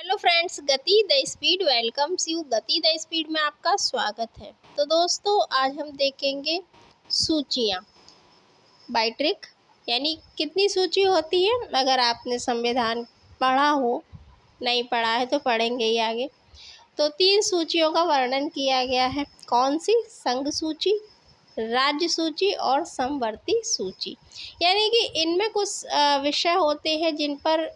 Hello friends, गति the speed welcomes you. गति the speed में आपका स्वागत है। तो दोस्तों, आज हम देखेंगे सूचियाँ बाय ट्रिक, यानी कितनी सूची होती है। अगर आपने संविधान पढ़ा हो, नहीं पढ़ा है तो पढ़ेंगे ही आगे। तो 3 सूचियों का वर्णन किया गया है। कौन सी? संघ सूची, राज्य सूची और समवर्ती सूची। यानी कि इनमें कुछ विषय होते हैं जिन पर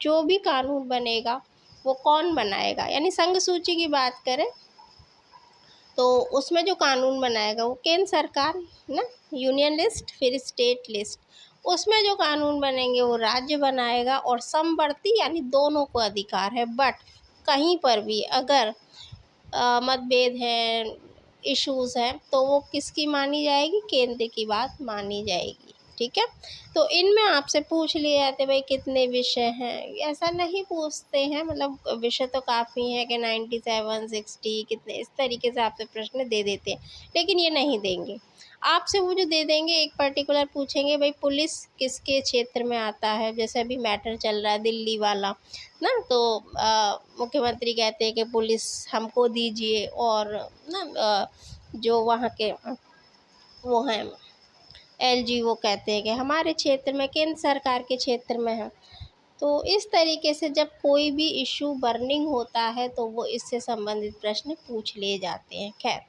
जो भी कानून बनेगा वो कौन बनाएगा। यानी संघ सूची की बात करें तो उसमें जो कानून बनाएगा वो केंद्र सरकार ना, यूनियन लिस्ट फिर स्टेट लिस्ट। उसमें जो कानून बनेंगे वो राज्य बनाएगा। और समवर्ती यानी दोनों को अधिकार है, बट कहीं पर भी अगर मतभेद है, इश्यूज़ हैं, तो वो किसकी मानी जाएगी? केंद्र की बात मानी जाएगी। ठीक है। तो इनमें आपसे पूछ लिए जाते भाई कितने विषय हैं। ऐसा नहीं पूछते हैं, मतलब विषय तो काफ़ी हैं कि 97, 60 कितने, इस तरीके से आपसे प्रश्न दे देते हैं। लेकिन ये नहीं देंगे आपसे। वो जो दे देंगे एक पर्टिकुलर पूछेंगे भाई पुलिस किसके क्षेत्र में आता है। जैसे अभी मैटर चल रहा है दिल्ली वाला ना, तो मुख्यमंत्री कहते हैं कि पुलिस हमको दीजिए, और ना जो वहाँ के वो हैं एलजी, वो कहते हैं कि हमारे क्षेत्र में, केंद्र सरकार के क्षेत्र में है। तो इस तरीके से जब कोई भी इशू बर्निंग होता है तो वो इससे संबंधित प्रश्न पूछ लिए जाते हैं। खैर,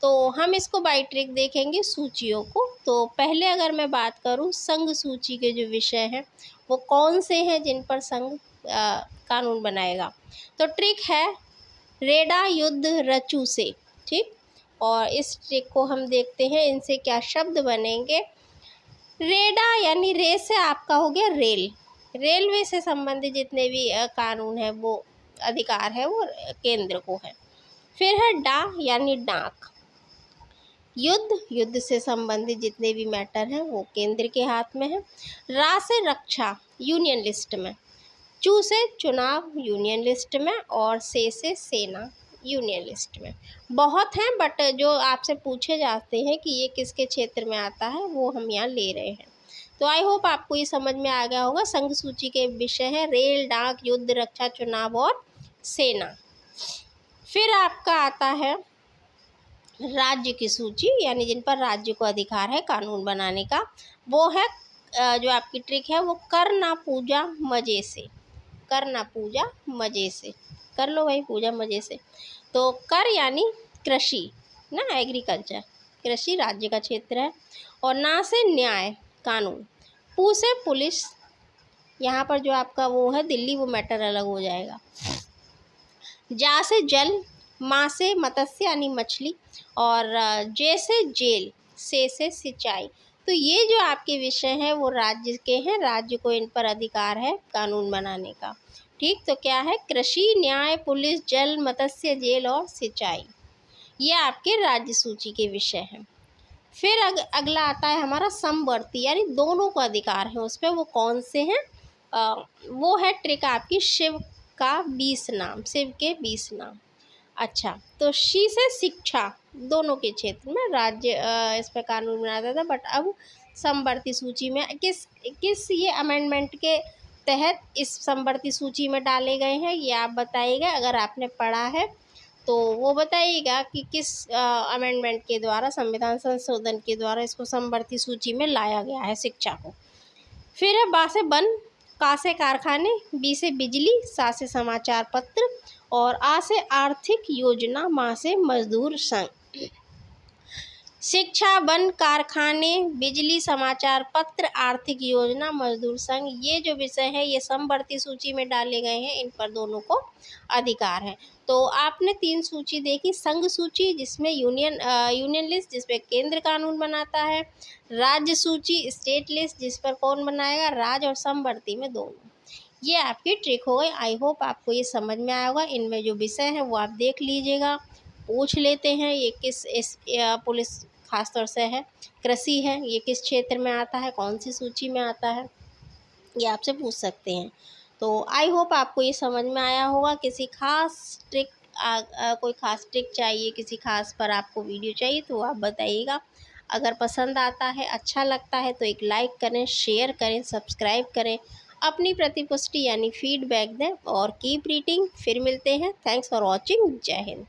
तो हम इसको बाय ट्रिक देखेंगे सूचियों को। तो पहले अगर मैं बात करूं, संघ सूची के जो विषय हैं वो कौन से हैं जिन पर संघ कानून बनाएगा। तो ट्रिक है रेडा युद्ध रचू से। ठीक। और इस ट्रिक को हम देखते हैं, इनसे क्या शब्द बनेंगे। रेडा यानी रे से आपका हो गया रेल, रेलवे से संबंधित जितने भी कानून है वो अधिकार है वो केंद्र को है। फिर है डा यानी डाक, युद्ध, युद्ध से संबंधित जितने भी मैटर हैं वो केंद्र के हाथ में है। रा से रक्षा, यूनियन लिस्ट में। चू से चुनाव, यूनियन लिस्ट में। और से सेना, यूनियन लिस्ट में। बहुत हैं, बट जो आपसे पूछे जाते हैं कि ये किसके क्षेत्र में आता है वो हम यहाँ ले रहे हैं। तो आई होप आपको ये समझ में आ गया होगा। संघ सूची के विषय है रेल, डाक, युद्ध, रक्षा, चुनाव और सेना। फिर आपका आता है राज्य की सूची, यानी जिन पर राज्य को अधिकार है कानून बनाने का। वो है जो आपकी ट्रिक है वो करना पूजा मजे से। करना पूजा मजे से, कर लो भाई पूजा मजे से। तो कर यानी कृषि ना, एग्रीकल्चर, कृषि राज्य का क्षेत्र है। और ना से न्याय, कानून। पू से पुलिस, यहाँ पर जो आपका वो है दिल्ली, वो मैटर अलग हो जाएगा। जा से जल, माँ से मत्स्य यानी मछली। और जे से जेल, से सिंचाई। तो ये जो आपके विषय हैं वो राज्य के हैं, राज्य को इन पर अधिकार है कानून बनाने का। ठीक। तो क्या है? कृषि, न्याय, पुलिस, जल, मत्स्य, जेल और सिंचाई, ये आपके राज्य सूची के विषय हैं। फिर अगला आता है हमारा समवर्ती, यानी दोनों को अधिकार है उस पर। वो कौन से हैं? वो है ट्रिक आपकी शिव का 20 नाम, शिव के 20 नाम। अच्छा, तो शी से शिक्षा, दोनों के क्षेत्र में राज्य इस पर कानून बनाता था, बट अब समवर्ती सूची में किस ये अमेंडमेंट के तहत इस समवर्ती सूची में डाले गए हैं, ये आप बताइएगा। अगर आपने पढ़ा है तो वो बताइएगा कि किस अमेंडमेंट के द्वारा, संविधान संशोधन के द्वारा इसको समवर्ती सूची में लाया गया है शिक्षा को। फिर है बा से वन, का से कारखाने, बी से बिजली, सा से समाचार पत्र और आ से आर्थिक योजना, मा से मजदूर संघ। शिक्षा, वन, कारखाने, बिजली, समाचार पत्र, आर्थिक योजना, मजदूर संघ, ये जो विषय है ये समवर्ती सूची में डाले गए हैं। इन पर दोनों को अधिकार है। तो आपने 3 सूची देखी। संघ सूची जिसमें यूनियन लिस्ट जिस पर केंद्र कानून बनाता है, राज्य सूची स्टेट लिस्ट जिस पर कौन बनाएगा, राज्य, और समवर्ती में दोनों। ये आपकी ट्रिक हो गई। आई होप आपको ये समझ में आया होगा। इनमें जो विषय है वो आप देख लीजिएगा, पूछ लेते हैं ये किस पुलिस खास तौर से है, कृषि है, ये किस क्षेत्र में आता है, कौन सी सूची में आता है, ये आपसे पूछ सकते हैं। तो आई होप आपको ये समझ में आया होगा। किसी खास ट्रिक कोई खास ट्रिक चाहिए, किसी खास पर आपको वीडियो चाहिए तो आप बताइएगा। अगर पसंद आता है, अच्छा लगता है तो एक लाइक करें, शेयर करें, सब्सक्राइब करें। अपनी प्रतिपुष्टि यानी फीडबैक दें और कीप रीडिंग। फिर मिलते हैं। Thanks for watching. जय हिंद।